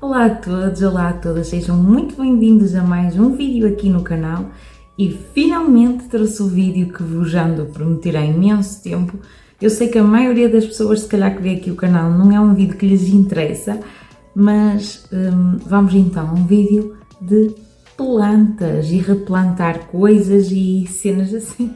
Olá a todos, olá a todas, sejam muito bem-vindos a mais um vídeo aqui no canal e finalmente trouxe o vídeo que vos ando a prometer há imenso tempo. Eu sei que a maioria das pessoas se calhar que vê aqui o canal não é um vídeo que lhes interessa, mas vamos então a um vídeo de plantas e replantar coisas e cenas assim.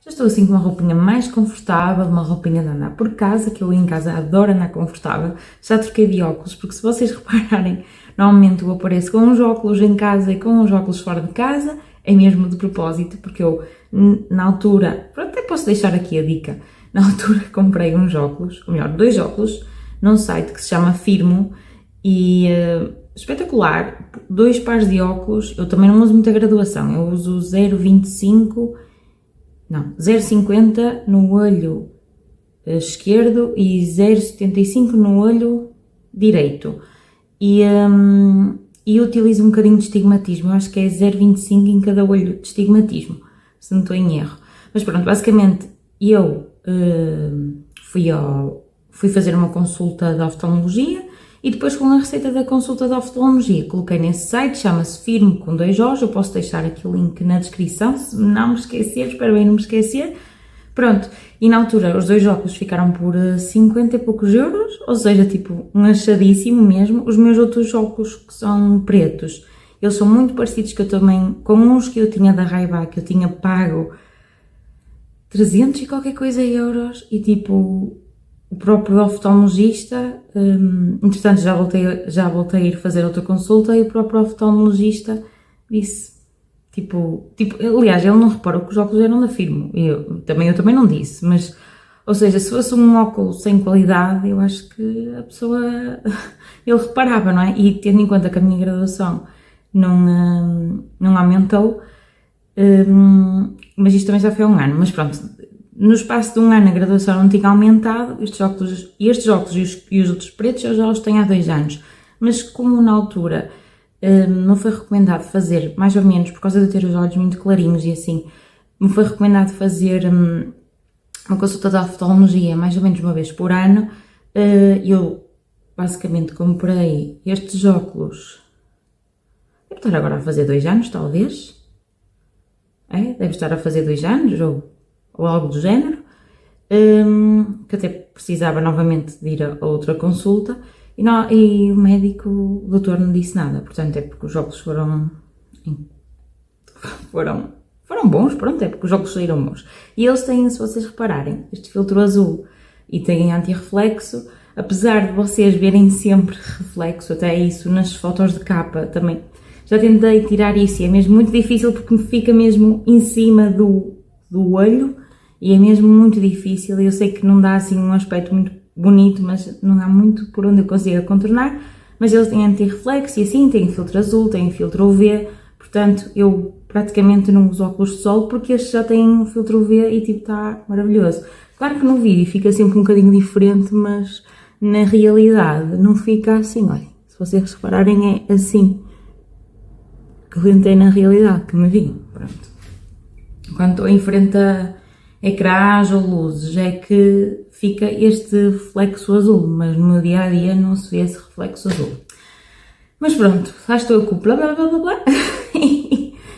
Já estou assim com uma roupinha mais confortável, uma roupinha de andar por casa, que eu em casa adoro andar confortável. Já troquei de óculos, porque se vocês repararem, normalmente eu apareço com uns óculos em casa e com uns óculos fora de casa, é mesmo de propósito, porque eu na altura, até posso deixar aqui a dica, na altura comprei uns óculos, ou melhor, 2 óculos, num site que se chama Firmo e espetacular, 2 pares de óculos. Eu também não uso muita graduação, eu uso 0,50 no olho esquerdo e 0,75 no olho direito. E utilizo um bocadinho de estigmatismo, eu acho que é 0,25 em cada olho de estigmatismo, se não estou em erro. Mas pronto, basicamente eu fui fazer uma consulta de oftalmologia e depois com a receita da consulta de oftalmologia coloquei nesse site, chama-se Firmo com 2 Os, eu posso deixar aqui o link na descrição, se não me esquecer, espero bem não me esquecer. Pronto, e na altura os 2 óculos ficaram por 50 e poucos euros, ou seja, tipo um achadíssimo mesmo. Os meus outros óculos que são pretos, eles são muito parecidos que eu também, com uns que eu tinha da Ray-Ban, que eu tinha pago 300 e qualquer coisa euros e tipo o próprio oftalmologista, entretanto já voltei a ir fazer outra consulta e o próprio oftalmologista disse, aliás, ele não reparou que os óculos eram da Firmo, eu também não disse, mas, ou seja, se fosse um óculos sem qualidade, eu acho que a pessoa, ele reparava, não é? E tendo em conta que a minha graduação não aumentou, mas isto também já foi há um ano, mas pronto, no espaço de um ano a graduação não tinha aumentado, estes óculos e os outros pretos eu já os tenho há 2 anos, mas como na altura me foi recomendado fazer, mais ou menos por causa de ter os olhos muito clarinhos e assim, me foi recomendado fazer uma consulta de oftalmologia mais ou menos uma vez por ano. Eu basicamente comprei estes óculos, deve estar agora a fazer 2 anos talvez, deve estar a fazer 2 anos ou algo do género, que até precisava novamente de ir a outra consulta e o médico, o doutor, não disse nada, portanto é porque os óculos foram bons, pronto, é porque os óculos saíram bons. E eles têm, se vocês repararem, este filtro azul e têm anti-reflexo, apesar de vocês verem sempre reflexo, até isso nas fotos de capa também, já tentei tirar isso e é mesmo muito difícil porque me fica mesmo em cima do olho e é mesmo muito difícil. Eu sei que não dá assim um aspecto muito bonito, mas não há muito por onde eu consiga contornar, mas eles têm anti-reflexo e assim, têm filtro azul, têm filtro UV, portanto eu praticamente não uso óculos de sol porque estes já têm um filtro UV e tipo está maravilhoso. Claro que no vídeo fica sempre um bocadinho diferente, mas na realidade não fica assim, olhem, se vocês repararem é assim que eu na realidade que me vi, pronto. Quando estou em frente a ecrãs ou luzes é que fica este reflexo azul, mas no meu dia a dia não se vê esse reflexo azul. Mas pronto, lá estou eu com blá blá blá blá blá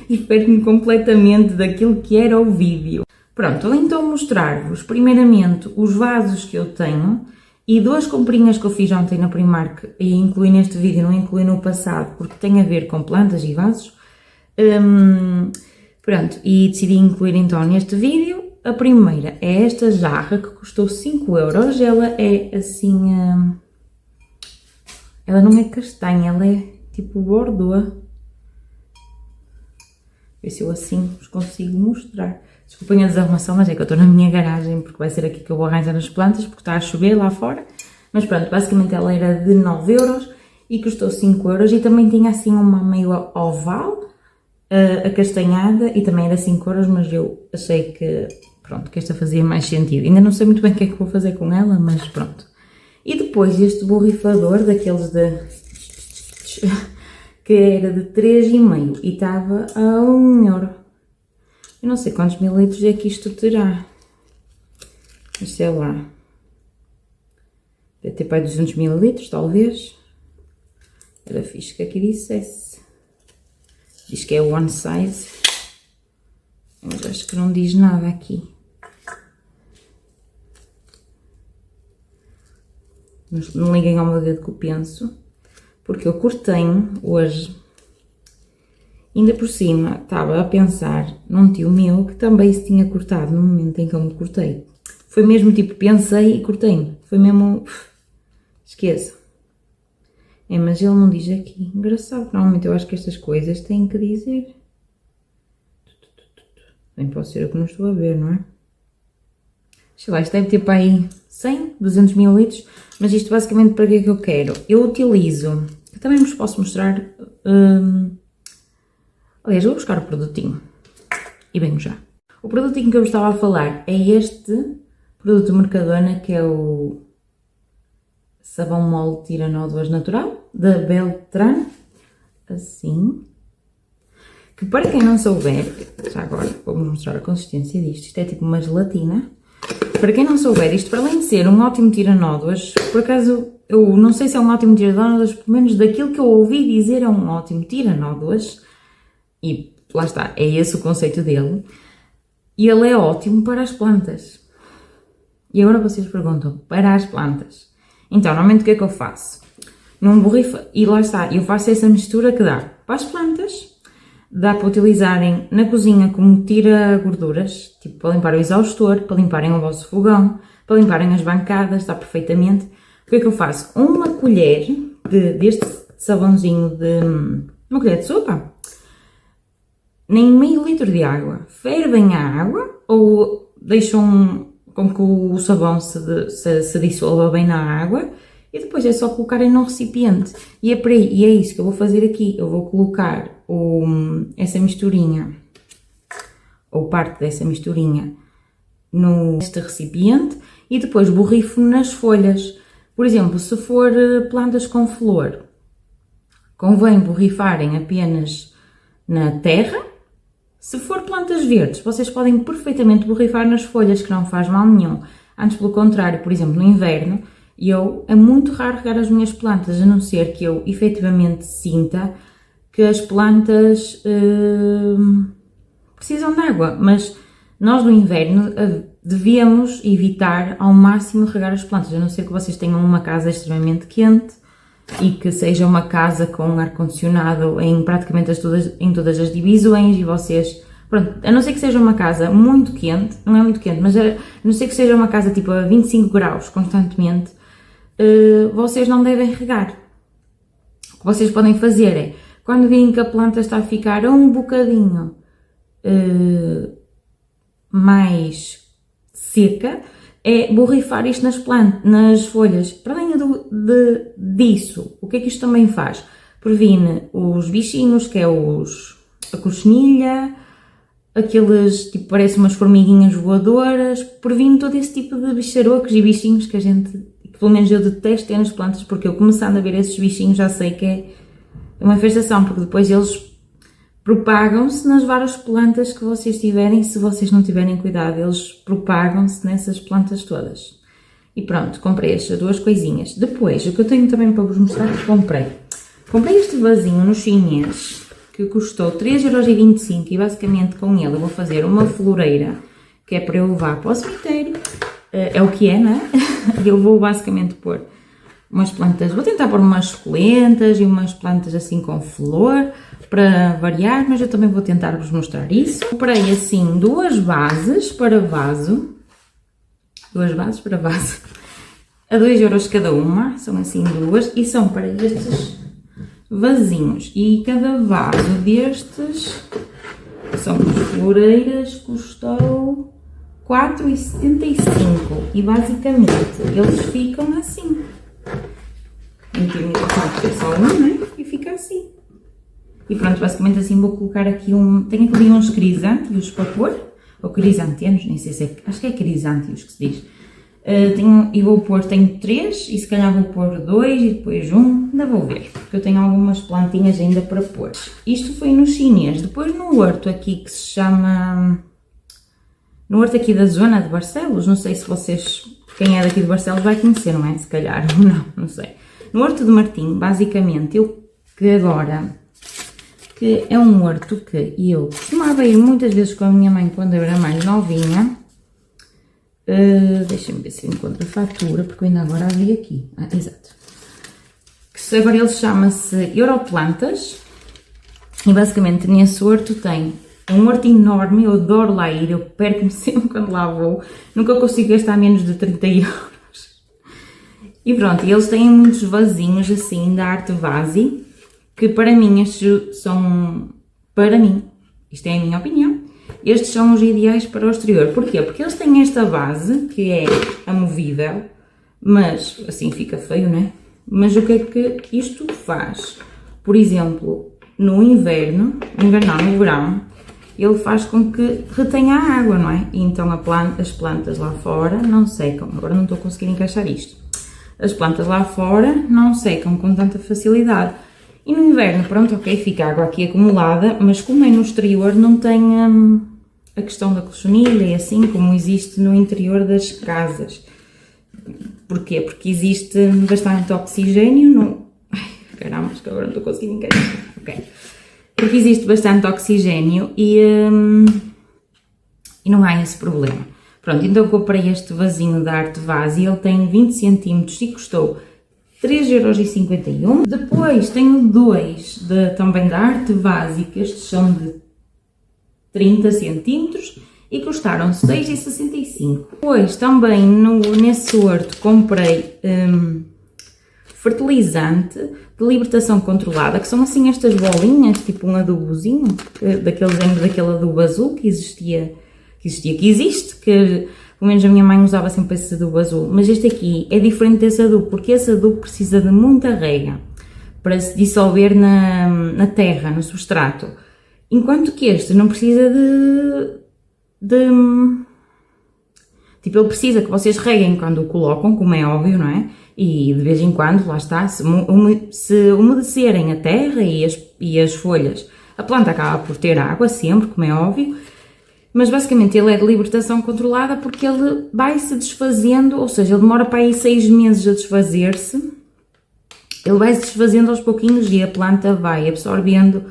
e perco-me completamente daquilo que era o vídeo. Pronto, vou então mostrar-vos primeiramente os vasos que eu tenho e 2 comprinhas que eu fiz ontem na Primark e incluí neste vídeo, não incluí no passado porque tem a ver com plantas e vasos. Pronto, e decidi incluir então neste vídeo. A primeira é esta jarra que custou 5 euros, ela é assim, ela não é castanha, ela é tipo bordô. Ver se eu assim vos consigo mostrar. Desculpem a desarrumação, mas é que eu estou na minha garagem porque vai ser aqui que eu vou arranjar as plantas porque está a chover lá fora. Mas pronto, basicamente ela era de 9 euros e custou 5 euros e também tinha assim uma meio oval, acastanhada, e também era 5 euros, mas eu achei que, pronto, que esta fazia mais sentido. Ainda não sei muito bem o que é que vou fazer com ela, mas pronto. E depois este borrifador, daqueles que era de 3,5 e estava a 1 euro. Eu não sei quantos mililitros é que isto terá, mas sei lá, Deve ter para 200 ml, talvez. Era fixe que aqui dissesse. Diz que é one size. Mas acho que não diz nada aqui. Não liguem ao meu dedo que eu penso. Porque eu cortei hoje. Ainda por cima, estava a pensar num tio meu que também se tinha cortado no momento em que eu me cortei. Foi mesmo tipo, pensei e cortei-me. Foi mesmo... Esqueça. Mas ele não diz aqui. Engraçado, normalmente eu acho que estas coisas têm que dizer. Bem, pode ser eu que não estou a ver, não é? Sei lá, isto deve ter para aí 100, 200 ml, mas isto basicamente para que é que eu quero? Eu utilizo, eu também vos posso mostrar, aliás, eu vou buscar o produtinho e venho já. O produtinho que eu vos estava a falar é este produto Mercadona, que é o sabão mole tira nódoas natural, da Beltran, assim. Que para quem não souber, já agora vou-vos mostrar a consistência disto, isto é tipo uma gelatina. Para quem não souber, isto para além de ser um ótimo tira-nódoas, por acaso eu não sei se é um ótimo tira-nódoas, pelo menos daquilo que eu ouvi dizer é um ótimo tira-nódoas, e lá está, é esse o conceito dele, e ele é ótimo para as plantas. E agora vocês perguntam, para as plantas? Então, normalmente o que é que eu faço? Num borrifo, e lá está, eu faço essa mistura que dá para as plantas. Dá para utilizarem na cozinha como tira gorduras, tipo para limpar o exaustor, para limparem o vosso fogão, para limparem as bancadas, dá perfeitamente. O que é que eu faço? Uma colher deste sabãozinho uma colher de sopa, nem meio litro de água. Fervem a água ou deixam com que o sabão se dissolva bem na água e depois é só colocarem num recipiente. E é por aí, e é isso que eu vou fazer aqui. Eu vou colocar essa misturinha, ou parte dessa misturinha, neste recipiente e depois borrifo nas folhas. Por exemplo, se for plantas com flor, convém borrifarem apenas na terra. Se for plantas verdes, vocês podem perfeitamente borrifar nas folhas, que não faz mal nenhum. Antes, pelo contrário, por exemplo, no inverno, é muito raro regar as minhas plantas, a não ser que eu efetivamente sinta que as plantas precisam de água, mas nós no inverno devíamos evitar ao máximo regar as plantas, a não ser que vocês tenham uma casa extremamente quente e que seja uma casa com ar-condicionado em praticamente em todas as divisões e vocês, pronto, a não ser que seja uma casa muito quente, não é muito quente, mas a não ser que seja uma casa tipo a 25 graus constantemente, vocês não devem regar. O que vocês podem fazer é, quando veem que a planta está a ficar um bocadinho mais seca, é borrifar isto nas folhas. Para além disso, o que é que isto também faz? Previne os bichinhos, que é a cochinilha, aqueles, tipo, parecem umas formiguinhas voadoras, previne todo esse tipo de bicharocos e bichinhos que pelo menos eu detesto ter nas plantas, porque eu começando a ver esses bichinhos já sei que é uma infestação, porque depois eles propagam-se nas várias plantas que vocês tiverem, se vocês não tiverem cuidado, eles propagam-se nessas plantas todas. E pronto, comprei estas duas coisinhas. Depois, o que eu tenho também para vos mostrar que comprei este vasinho no chinês, que custou 3,25€ e basicamente com ele eu vou fazer uma floreira, que é para eu levar para o cemitério, é o que é, não é? Eu vou basicamente pôr umas plantas, vou tentar pôr umas suculentas e umas plantas assim com flor, para variar, mas eu também vou tentar vos mostrar isso. Comprei assim duas bases para vaso, a 2€ cada uma, são assim duas, e são para estes vasinhos, e cada vaso destes, são floreiras, custou 4,75 e basicamente eles ficam assim. Tem só um, né? E fica assim. E pronto, basicamente assim vou colocar aqui tenho aqui uns crisântios para pôr, ou crisantemos, nem sei se é, acho que é crisântios que se diz. Tenho 3 e se calhar vou pôr 2 e depois ainda vou ver, porque eu tenho algumas plantinhas ainda para pôr. Isto foi no chinês, depois no horto aqui que se chama, no horto aqui da zona de Barcelos, não sei se vocês quem é daqui de Barcelos vai conhecer, não é? Se calhar, ou não, não sei. No Horto de Martim, basicamente, que é um horto que eu costumava ir muitas vezes com a minha mãe quando eu era mais novinha. Deixem-me ver se eu encontro a fatura, porque eu ainda agora a vi aqui. Exato. Que agora ele chama-se Europlantas. E basicamente nesse horto tem um horto enorme, eu adoro lá ir, eu perco-me sempre quando lá vou. Nunca consigo gastar menos de 30 euros. E pronto, eles têm muitos vasinhos assim da arte vase, que para mim estes são, para mim, isto é a minha opinião, estes são os ideais para o exterior. Porquê? Porque eles têm esta base, que é amovível, mas assim fica feio, não é? Mas o que é que isto faz? Por exemplo, no inverno não, no verão, ele faz com que retenha a água, não é? E então as plantas lá fora não secam. Agora não estou conseguindo encaixar isto. As plantas lá fora não secam com tanta facilidade. E no inverno, pronto, ok, fica água aqui acumulada, mas como é no exterior não tem a questão da colchonilha e assim como existe no interior das casas. Porquê? Porque existe bastante oxigênio no... Ai, caramba, que agora não estou conseguindo encaixar. Ok. Porque existe bastante oxigênio e não há esse problema. Pronto, então comprei este vasinho da Arte Vase e ele tem 20 cm e custou 3,51€. Depois tenho dois também da Arte Vase, que estes são de 30 cm e custaram 6,65€. Depois também nesse horto comprei fertilizante de libertação controlada, que são assim estas bolinhas, tipo um adubozinho, daquele adubo azul que existe, que pelo menos a minha mãe usava sempre esse adubo azul, mas este aqui é diferente desse adubo, porque esse adubo precisa de muita rega para se dissolver na terra, no substrato, enquanto que este não precisa tipo, ele precisa que vocês reguem quando o colocam, como é óbvio, não é? E de vez em quando, lá está, se umedecerem a terra e as folhas, a planta acaba por ter água sempre, como é óbvio, mas basicamente ele é de libertação controlada porque ele vai se desfazendo, ou seja, ele demora para aí 6 meses a desfazer-se, ele vai se desfazendo aos pouquinhos e a planta vai absorvendo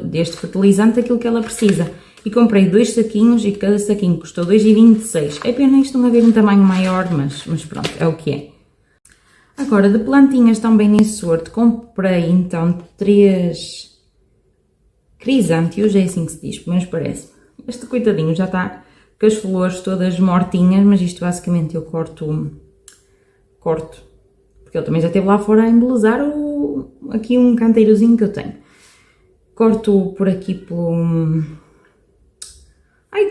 deste fertilizante aquilo que ela precisa. E comprei 2 saquinhos e cada saquinho custou 2,26€. É pena isto não haver um tamanho maior, mas pronto, é o que é. Agora, de plantinhas também nesse horto, comprei então 3 crisântios, é assim que se diz, pelo menos parece. Este coitadinho já está com as flores todas mortinhas, mas isto basicamente eu corto, porque ele também já esteve lá fora a embelezar aqui um canteirozinho que eu tenho. Corto por aqui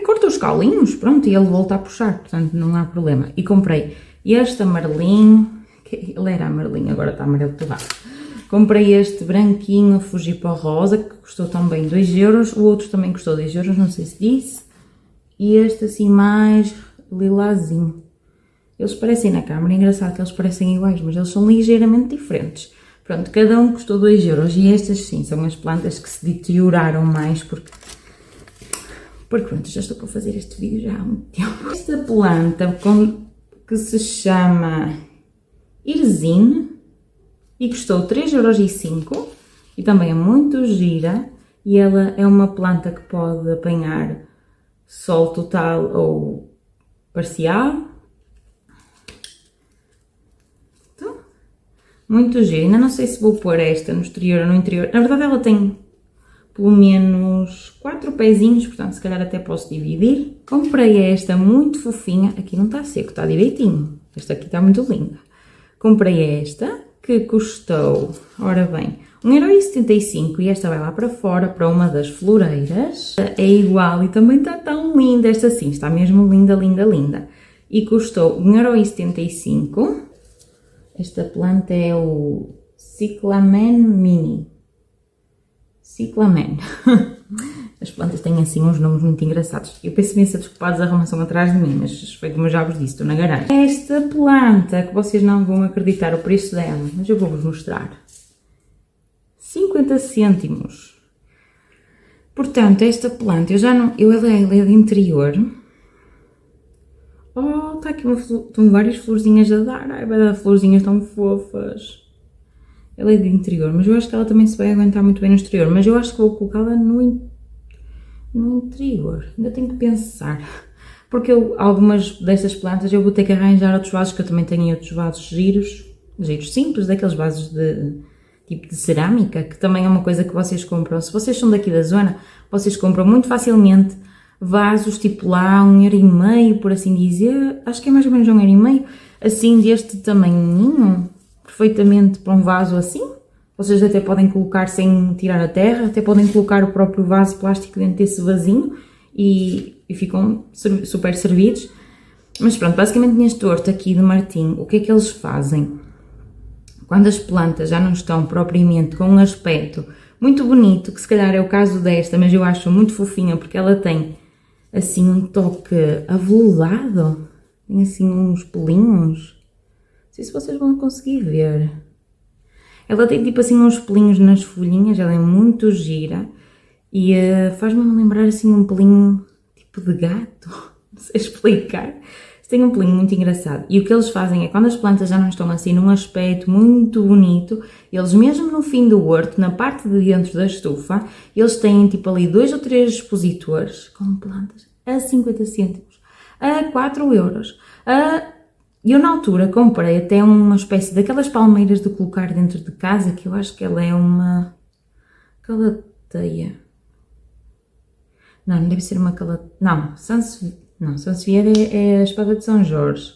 corto os caulinhos, pronto, e ele volta a puxar, portanto não há problema. E comprei este amarelinho, ele era amarelinho, agora está amarelo torrado. Comprei este branquinho Fugipó rosa, que custou também 2€, o outro também custou 2€, não sei se disse. E este assim mais lilazinho. Eles parecem na câmera, é engraçado que eles parecem iguais, mas eles são ligeiramente diferentes. Pronto, cada um custou 2€ e estas sim, são as plantas que se deterioraram mais porque pronto, já estou para fazer este vídeo já há muito tempo. Esta planta que se chama Irzine e custou 3,05€ e também é muito gira e ela é uma planta que pode apanhar sol total ou parcial. Então, muito gira, ainda não sei se vou pôr esta no exterior ou no interior, na verdade ela tem pelo menos 4 pezinhos, portanto se calhar até posso dividir. Comprei esta muito fofinha, aqui não está seco, está direitinho, esta aqui está muito linda. Comprei esta, que custou, ora bem, 1,75€ e esta vai lá para fora, para uma das floreiras. É igual e também está tão linda, esta sim, está mesmo linda, linda, linda. E custou 1,75€. Esta planta é o Cyclamen Mini. Cyclamen. As plantas têm assim uns nomes muito engraçados. Eu peço imensa desculpa, as arrumação atrás de mim, mas foi como eu já vos disse, estou na garagem. Esta planta, que vocês não vão acreditar o preço dela, mas eu vou-vos mostrar. 50 cêntimos. Portanto, esta planta, ela é de interior. Oh, está aqui estão várias florzinhas a dar. Ai, vai dar florzinhas tão fofas. Ela é de interior, mas eu acho que ela também se vai aguentar muito bem no exterior. Mas eu acho que vou colocá-la no interior. Ainda tenho que pensar. Porque algumas destas plantas eu vou ter que arranjar outros vasos, que eu também tenho outros vasos giros simples, daqueles vasos de tipo de cerâmica, que também é uma coisa que vocês compram. Se vocês são daqui da zona, vocês compram muito facilmente vasos tipo lá 1,5€, por assim dizer. Acho que é mais ou menos 1,5€, assim deste tamanhinho, perfeitamente para um vaso assim. Vocês até podem colocar sem tirar a terra, até podem colocar o próprio vaso plástico dentro desse vasinho e ficam super servidos. Mas pronto, basicamente neste horto aqui de Martim, o que é que eles fazem? Quando as plantas já não estão propriamente com um aspecto muito bonito, que se calhar é o caso desta, mas eu acho muito fofinha porque ela tem assim um toque aveludado, tem assim uns pelinhos, não sei se vocês vão conseguir ver. Ela tem tipo assim uns pelinhos nas folhinhas, ela é muito gira e faz-me lembrar assim um pelinho tipo de gato, não sei explicar. Tem um pelinho muito engraçado. E o que eles fazem é, quando as plantas já não estão assim num aspecto muito bonito, eles mesmo no fim do horto, na parte de dentro da estufa, eles têm tipo ali 2 ou 3 expositores com plantas a 50 cêntimos, a 4€. Eu na altura comprei até uma espécie daquelas palmeiras de colocar dentro de casa, que eu acho que ela é uma calateia. Não deve ser uma calateia. Não, Sansevieria é a espada de São Jorge.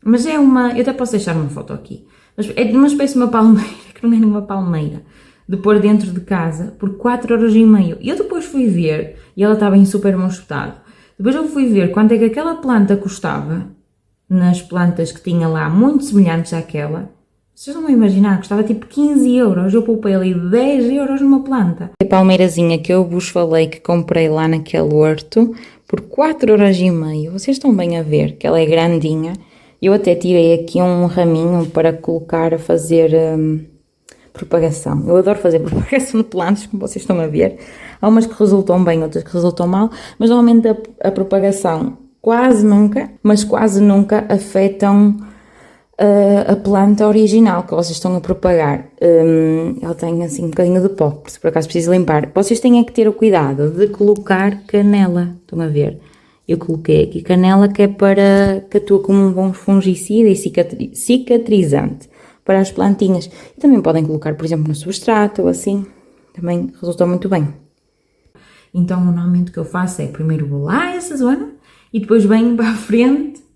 Mas é uma... Eu até posso deixar uma foto aqui. Mas é de uma espécie de uma palmeira, que não é nenhuma palmeira, de pôr dentro de casa por 4,5€. E eu depois fui ver, e ela estava em super bom estado. Depois eu fui ver quanto é que aquela planta custava, nas plantas que tinha lá, muito semelhantes àquela. Vocês não vão imaginar, custava tipo 15€. Eu poupei ali 10€ numa planta. A palmeirazinha que eu vos falei que comprei lá naquele horto, por 4,5€. Vocês estão bem a ver que ela é grandinha. Eu até tirei aqui um raminho para colocar a fazer propagação. Eu adoro fazer propagação de plantas, como vocês estão a ver. Há umas que resultam bem, outras que resultam mal, mas normalmente a propagação quase nunca afetam a planta original que vocês estão a propagar. Ela tem assim um bocadinho de pó, por acaso preciso limpar. Vocês têm é que ter o cuidado de colocar canela, estão a ver? Eu coloquei aqui canela, que é para que atua como um bom fungicida e cicatrizante para as plantinhas. E também podem colocar, por exemplo, no substrato ou assim, também resulta muito bem. Então normalmente o que eu faço é primeiro vou lá a essa zona e depois venho para a frente.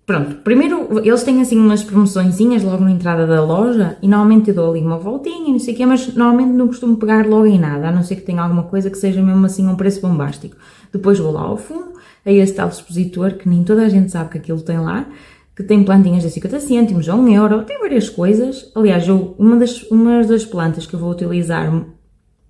Pronto, primeiro eles têm assim umas promoçõezinhas logo na entrada da loja e normalmente eu dou ali uma voltinha e não sei o quê, mas normalmente não costumo pegar logo em nada, a não ser que tenha alguma coisa que seja mesmo assim um preço bombástico. Depois vou lá ao fundo, a esse tal expositor que nem toda a gente sabe que aquilo tem lá, que tem plantinhas de 50 cêntimos, a 1€, tem várias coisas. Aliás, uma das plantas que eu vou utilizar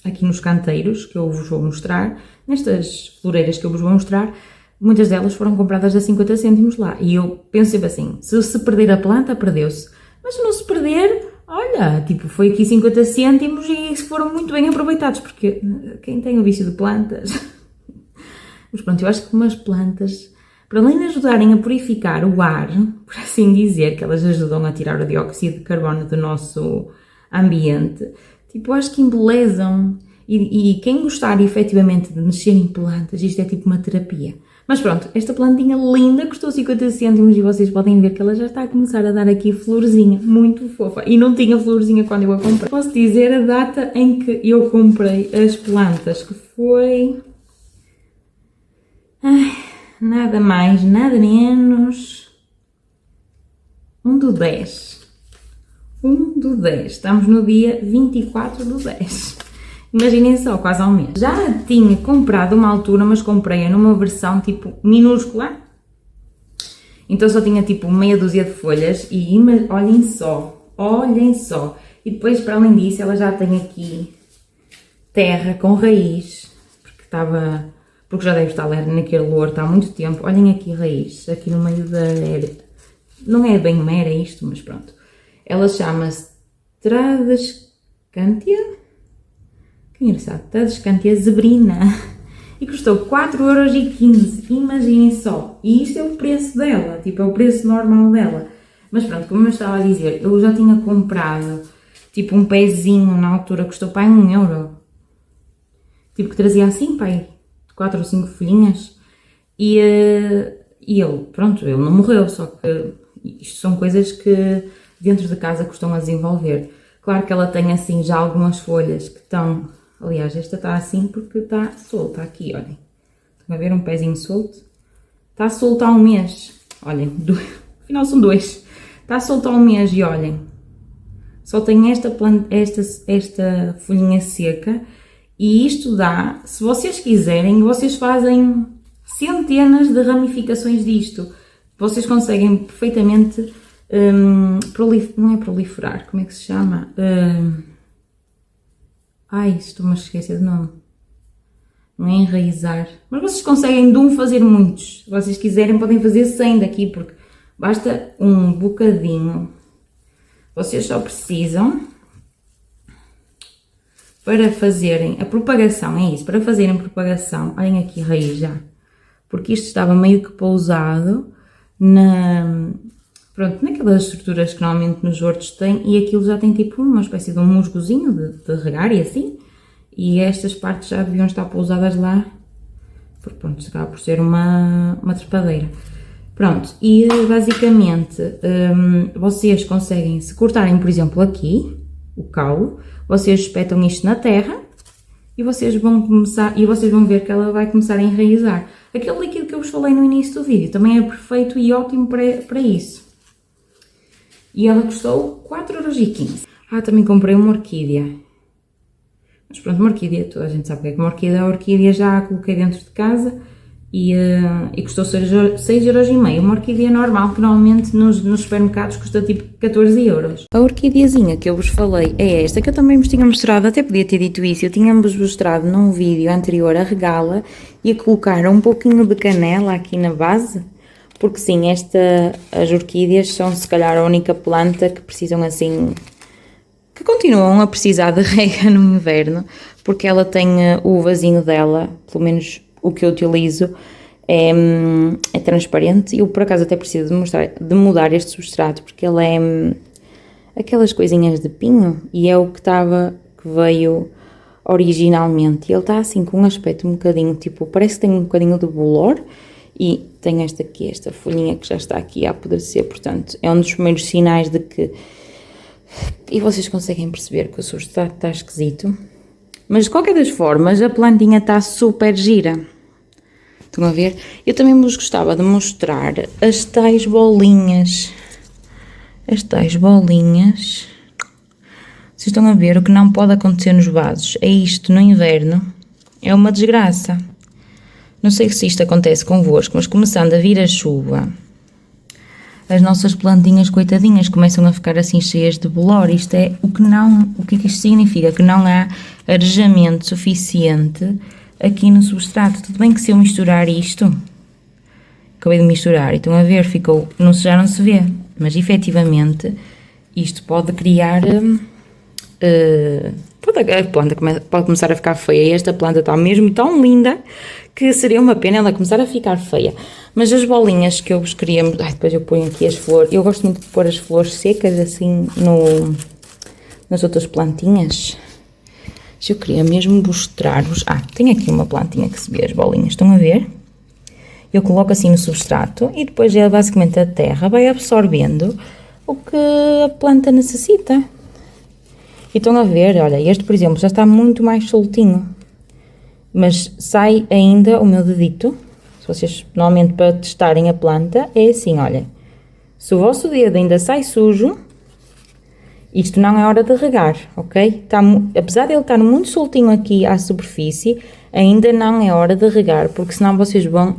aqui nos canteiros, que eu vos vou mostrar, nestas floreiras que eu vos vou mostrar, muitas delas foram compradas a 50 cêntimos lá. E eu penso sempre assim, se perder a planta, perdeu-se. Mas se não se perder, olha, tipo, foi aqui 50 cêntimos e foram muito bem aproveitados, porque quem tem o vício de plantas... Mas pronto, eu acho que umas plantas, para além de ajudarem a purificar o ar, por assim dizer, que elas ajudam a tirar o dióxido de carbono do nosso ambiente, tipo, eu acho que embelezam. E quem gostar efetivamente de mexer em plantas, isto é tipo uma terapia. Mas pronto, esta plantinha linda custou 50 cêntimos e vocês podem ver que ela já está a começar a dar aqui florzinha, muito fofa. E não tinha florzinha quando eu a comprei. Posso dizer a data em que eu comprei as plantas, que foi... nada mais, nada menos... 1/10. 1/10. Estamos no dia 24/10. Imaginem só, quase há um mês. Já tinha comprado uma altura, mas comprei-a numa versão tipo minúscula. Então só tinha tipo meia dúzia de folhas e olhem só. E depois, para além disso, ela já tem aqui terra com raiz, porque já deve estar naquele horto há muito tempo. Olhem aqui raiz, aqui no meio da era. Não é bem uma era isto, mas pronto. Ela chama-se Tradescantia. Que engraçado, Tradescantia zebrina. e custou 4,15€, imaginem só. E isto é o preço dela, tipo, é o preço normal dela. Mas pronto, como eu estava a dizer, eu já tinha comprado, tipo, um pezinho na altura, custou pai 1€. Tipo, que trazia assim, pai, 4 ou 5 folhinhas. E ele, pronto, ele não morreu, só que isto são coisas que dentro de casa custam a desenvolver. Claro que ela tem assim já algumas folhas que estão, aliás, esta está assim porque está solta aqui, olhem. Estão a ver um pezinho solto? Está solto há um mês, olhem, afinal são 2. Está solto há um mês e olhem, só tem esta folhinha seca e isto dá, se vocês quiserem, vocês fazem centenas de ramificações disto. Vocês conseguem perfeitamente, não é proliferar, como é que se chama? Estou-me a esquecer de nome. Não é enraizar. Mas vocês conseguem de um fazer muitos. Se vocês quiserem podem fazer 100 daqui, porque basta um bocadinho. Vocês só precisam, para fazerem a propagação, é isso, para fazerem propagação, olhem aqui a raiz já, porque isto estava meio que pousado naquelas estruturas que normalmente nos hortos tem, e aquilo já tem tipo uma espécie de um musgozinho de regar e assim, e estas partes já deviam estar pousadas lá, porque pronto, se acaba por ser uma trepadeira. Pronto, e basicamente vocês conseguem, se cortarem por exemplo aqui, o caule, vocês espetam isto na terra e vocês vão ver que ela vai começar a enraizar. Aquele líquido que eu vos falei no início do vídeo também é perfeito e ótimo para isso. E ela custou 4,15€. Também comprei uma orquídea. Mas pronto, uma orquídea, toda a gente sabe o que é que uma orquídea. A orquídea já a coloquei dentro de casa e custou 6,5€. Uma orquídea normal, que normalmente nos supermercados custa tipo 14€. A orquídeazinha que eu vos falei é esta, que eu também vos tinha mostrado, até podia ter dito isso, eu tinha-vos mostrado num vídeo anterior a regá-la e a colocar um pouquinho de canela aqui na base, porque sim, as orquídeas são se calhar a única planta que precisam assim, que continuam a precisar de rega no inverno, porque ela tem o vasinho dela, pelo menos o que eu utilizo, é transparente. Eu por acaso até preciso de mudar este substrato, porque ele é aquelas coisinhas de pinho e é o que veio originalmente. E ele está assim com um aspecto um bocadinho, tipo, parece que tem um bocadinho de bolor e tem esta folhinha que já está aqui a apodrecer, portanto é um dos primeiros sinais de que, e vocês conseguem perceber que o substrato está esquisito, mas de qualquer das formas a plantinha está super gira. Estão a ver? Eu também vos gostava de mostrar as tais bolinhas. As tais bolinhas. Vocês estão a ver o que não pode acontecer nos vasos. É isto no inverno. É uma desgraça. Não sei se isto acontece convosco, mas começando a vir a chuva, as nossas plantinhas coitadinhas começam a ficar assim cheias de bolor. Isto é o que é que isto significa? Que não há arejamento suficiente aqui no substrato. Tudo bem que se eu misturar isto, acabei de misturar e estão a ver, ficou, já não se vê, mas efetivamente isto pode criar, a planta pode começar a ficar feia. Esta planta está mesmo tão linda que seria uma pena ela começar a ficar feia. Mas as bolinhas que eu vos queria, depois eu ponho aqui as flores, eu gosto muito de pôr as flores secas assim nas outras plantinhas. Eu queria mesmo mostrar-vos. Tem aqui uma plantinha que se vê as bolinhas, estão a ver? Eu coloco assim no substrato e depois basicamente a terra vai absorvendo o que a planta necessita. E estão a ver, olha, este por exemplo já está muito mais soltinho, mas sai ainda o meu dedito. Se vocês normalmente para testarem a planta é assim, olha, se o vosso dedo ainda sai sujo, isto não é hora de regar, ok? Apesar de ele estar muito soltinho aqui à superfície, ainda não é hora de regar, porque senão vocês vão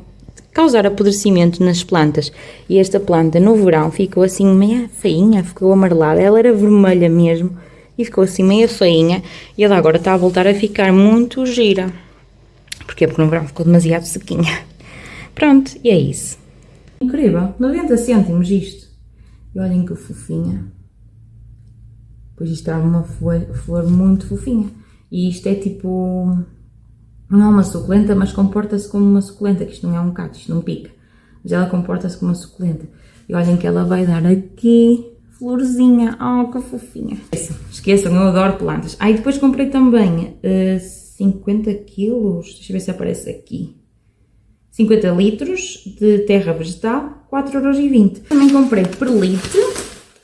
causar apodrecimento nas plantas. E esta planta no verão ficou assim meia feinha, ficou amarelada, ela era vermelha mesmo e ficou assim meia feinha e ela agora está a voltar a ficar muito gira. Porquê? Porque no verão ficou demasiado sequinha. Pronto, e é isso. Incrível, 90 cêntimos isto. E olhem que fofinha. Pois isto está uma flor muito fofinha. E isto é tipo não é uma suculenta, mas comporta-se como uma suculenta, que isto não é um cacto, isto não pica, mas ela comporta-se como uma suculenta. E olhem que ela vai dar aqui florzinha, oh que fofinha. Esqueçam, eu adoro plantas. E depois comprei também 50 quilos, deixa eu ver se aparece aqui, 50 litros de terra vegetal, 4,20€. Também comprei perlite,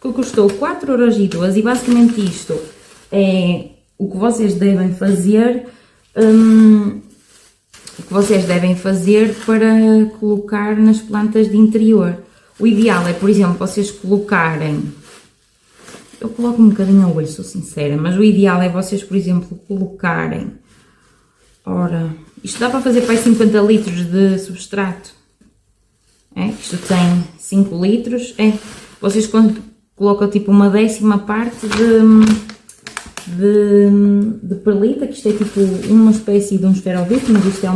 que custou 4,02€ e basicamente isto é o que vocês devem fazer, para colocar nas plantas de interior. O ideal é, por exemplo, vocês colocarem, eu coloco um bocadinho ao olho, sou sincera, mas o ideal é vocês, por exemplo, colocarem, ora, isto dá para fazer para aí 50 litros de substrato, isto tem 5 litros, vocês quando colocam tipo uma 10ª parte de perlita, que isto é tipo uma espécie de um esferovite, mas isto é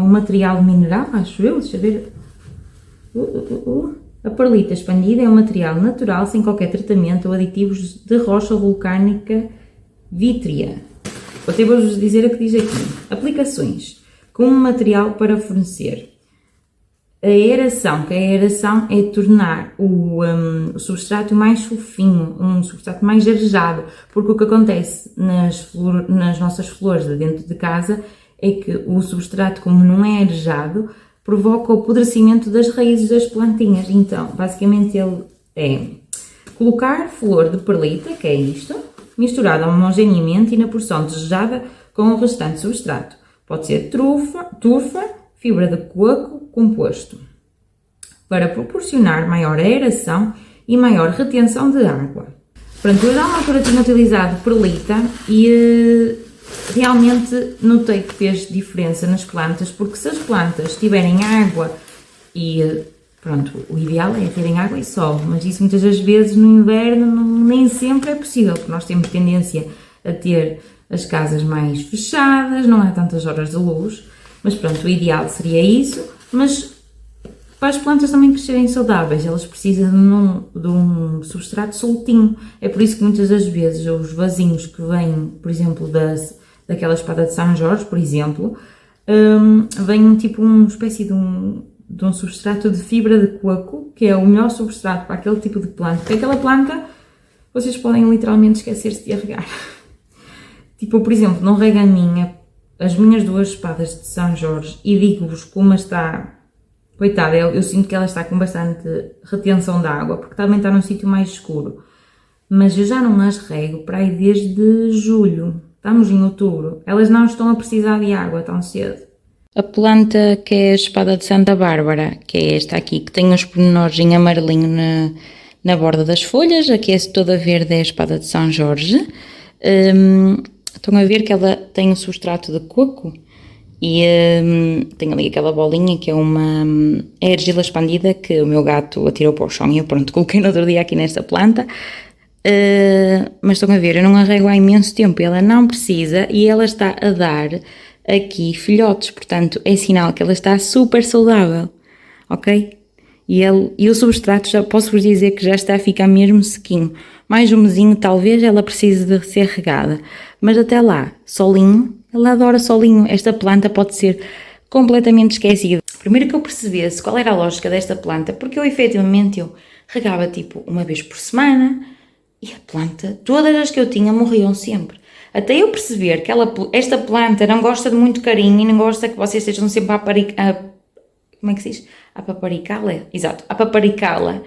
um material mineral, acho eu, deixa eu ver. A perlita expandida é um material natural, sem qualquer tratamento ou aditivos de rocha vulcânica vítrea. Até vou-vos dizer o que diz aqui. Aplicações. Como material para fornecer. A aeração, que a aeração é tornar o substrato mais fofinho, um substrato mais arejado, porque o que acontece nas nossas flores de dentro de casa é que o substrato, como não é arejado, provoca o apodrecimento das raízes das plantinhas. Então, basicamente ele é colocar flor de perlita, que é isto, misturada homogeneamente e na porção desejada com o restante substrato. Pode ser turfa, fibra de coco composto, para proporcionar maior aeração e maior retenção de água. Pronto, eu já há uma altura tinha utilizado perlita e realmente notei que fez diferença nas plantas, porque se as plantas tiverem água e pronto, o ideal é terem água e sol, mas isso muitas das vezes no inverno nem sempre é possível, porque nós temos tendência a ter as casas mais fechadas, não há tantas horas de luz, mas pronto, o ideal seria isso, mas para as plantas também crescerem saudáveis, elas precisam de um substrato soltinho, é por isso que muitas das vezes os vasinhos que vêm, por exemplo, daquela espada de São Jorge, por exemplo, vem tipo uma espécie de um substrato de fibra de coco, que é o melhor substrato para aquele tipo de planta, porque aquela planta vocês podem literalmente esquecer-se de a regar. Tipo, por exemplo, não rego as minhas 2 espadas de São Jorge e digo-vos que uma está, coitada, eu sinto que ela está com bastante retenção de água, porque também está num sítio mais escuro, mas eu já não as rego para aí desde julho, estamos em outubro, elas não estão a precisar de água tão cedo. A planta que é a espada de Santa Bárbara, que é esta aqui, que tem uns pormenores em amarelinho na borda das folhas, aqui é toda verde, é a espada de São Jorge. Estão a ver que ela tem um substrato de coco e tem ali aquela bolinha que é argila expandida que o meu gato atirou para o chão e eu pronto, coloquei no outro dia aqui nesta planta. Mas estão a ver, eu não a rego há imenso tempo, ela não precisa e ela está a dar aqui filhotes, portanto é sinal que ela está super saudável, ok? E o substrato já posso-vos dizer que já está a ficar mesmo sequinho, mais um mesinho talvez ela precise de ser regada, mas até lá, solinho, ela adora solinho, esta planta pode ser completamente esquecida. Primeiro que eu percebesse qual era a lógica desta planta, porque eu efetivamente regava tipo uma vez por semana, e a planta, todas as que eu tinha morriam sempre. Até eu perceber que esta planta não gosta de muito carinho e não gosta que vocês estejam sempre como é que se diz? A paparicá-la? Exato, a paparicá-la.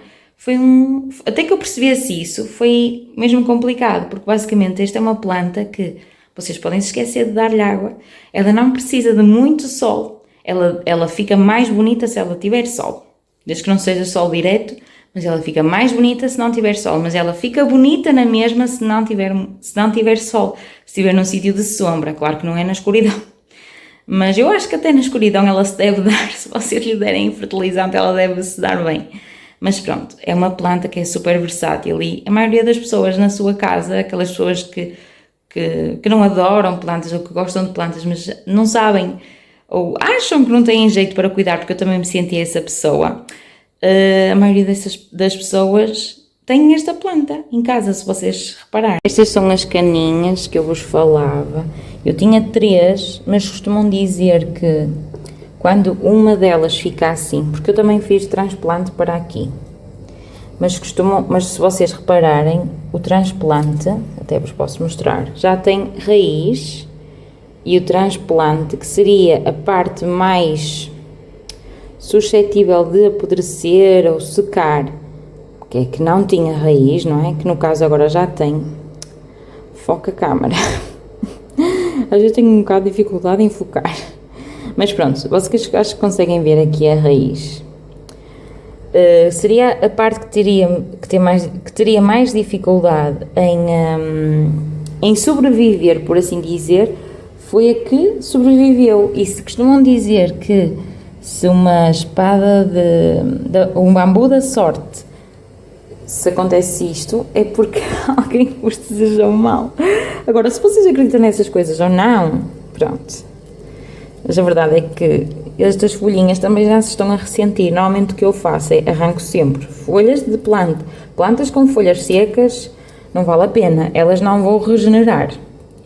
Até que eu percebesse isso, foi mesmo complicado, porque basicamente esta é uma planta que vocês podem se esquecer de dar-lhe água. Ela não precisa de muito sol. Ela fica mais bonita se ela tiver sol. Desde que não seja sol direto, mas ela fica mais bonita se não tiver sol, mas ela fica bonita na mesma se não tiver sol, se estiver num sítio de sombra, claro que não é na escuridão, mas eu acho que até na escuridão ela se deve dar, se vocês lhe derem fertilizante ela deve se dar bem, mas pronto, é uma planta que é super versátil e a maioria das pessoas na sua casa, aquelas pessoas que não adoram plantas ou que gostam de plantas, mas não sabem ou acham que não têm jeito para cuidar, porque eu também me senti essa pessoa. A maioria das pessoas tem esta planta em casa, se vocês repararem. Estas são as caninhas que eu vos falava Eu tinha 3, mas costumam dizer que quando uma delas fica assim, porque eu também fiz transplante para aqui, mas se vocês repararem, o transplante, até vos posso mostrar, já tem raiz, e o transplante, que seria a parte mais suscetível de apodrecer ou secar, que é que não tinha raiz, não é? Que no caso agora já tem. Foca a câmara. Às vezes tenho um bocado de dificuldade em focar. Mas pronto, vocês acho que conseguem ver aqui a raiz. Seria a parte que teria mais dificuldade em sobreviver, por assim dizer, foi a que sobreviveu. E se costumam dizer que se uma espada um bambu da sorte, se acontece isto, é porque alguém vos desejou mal. Agora, se vocês acreditam nessas coisas ou não, pronto. Mas a verdade é que estas folhinhas também já se estão a ressentir. Normalmente o que eu faço é arranco sempre folhas de plantas com folhas secas, não vale a pena, elas não vão regenerar.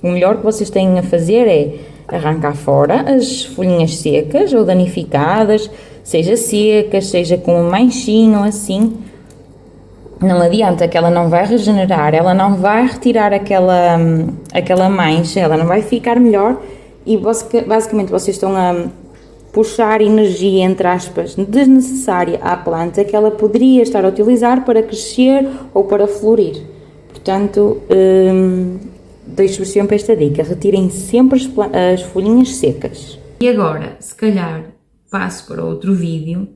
O melhor que vocês têm a fazer é arrancar fora as folhinhas secas ou danificadas, seja secas, seja com um manchinho assim. Não adianta, que ela não vai regenerar, ela não vai retirar aquela mancha, ela não vai ficar melhor e basicamente vocês estão a puxar energia, entre aspas, desnecessária à planta que ela poderia estar a utilizar para crescer ou para florir. Portanto, deixo-vos sempre esta dica, retirem sempre as folhinhas secas. E agora, se calhar, passo para outro vídeo.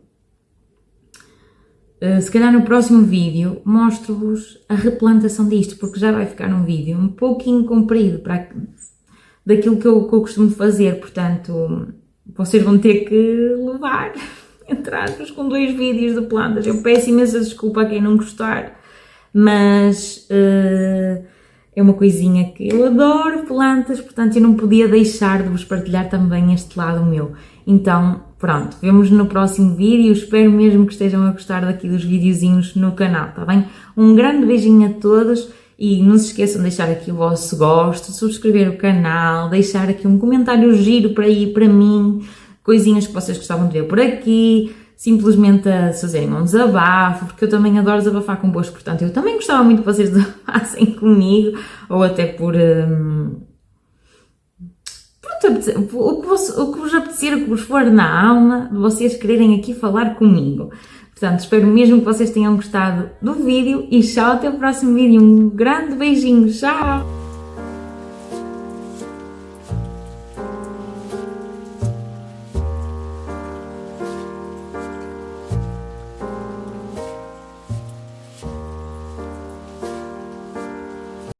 Se calhar no próximo vídeo mostro-vos a replantação disto, porque já vai ficar um vídeo um pouquinho comprido daquilo que eu costumo fazer, portanto vocês vão ter que levar, entre aspas, com 2 vídeos de plantas. Eu peço imensa desculpa a quem não gostar, mas é uma coisinha que eu adoro plantas, portanto eu não podia deixar de vos partilhar também este lado meu. Então, pronto, vemos no próximo vídeo, espero mesmo que estejam a gostar daqui dos videozinhos no canal, tá bem? Um grande beijinho a todos e não se esqueçam de deixar aqui o vosso gosto, subscrever o canal, deixar aqui um comentário giro para mim, coisinhas que vocês gostavam de ver por aqui, simplesmente a fazerem um desabafo, porque eu também adoro desabafar convosco, portanto eu também gostava muito que vocês desabafassem comigo, ou até por... o que vos apetecer, o que vos for na alma, de vocês quererem aqui falar comigo. Portanto, espero mesmo que vocês tenham gostado do vídeo e tchau, até o próximo vídeo. Um grande beijinho, tchau!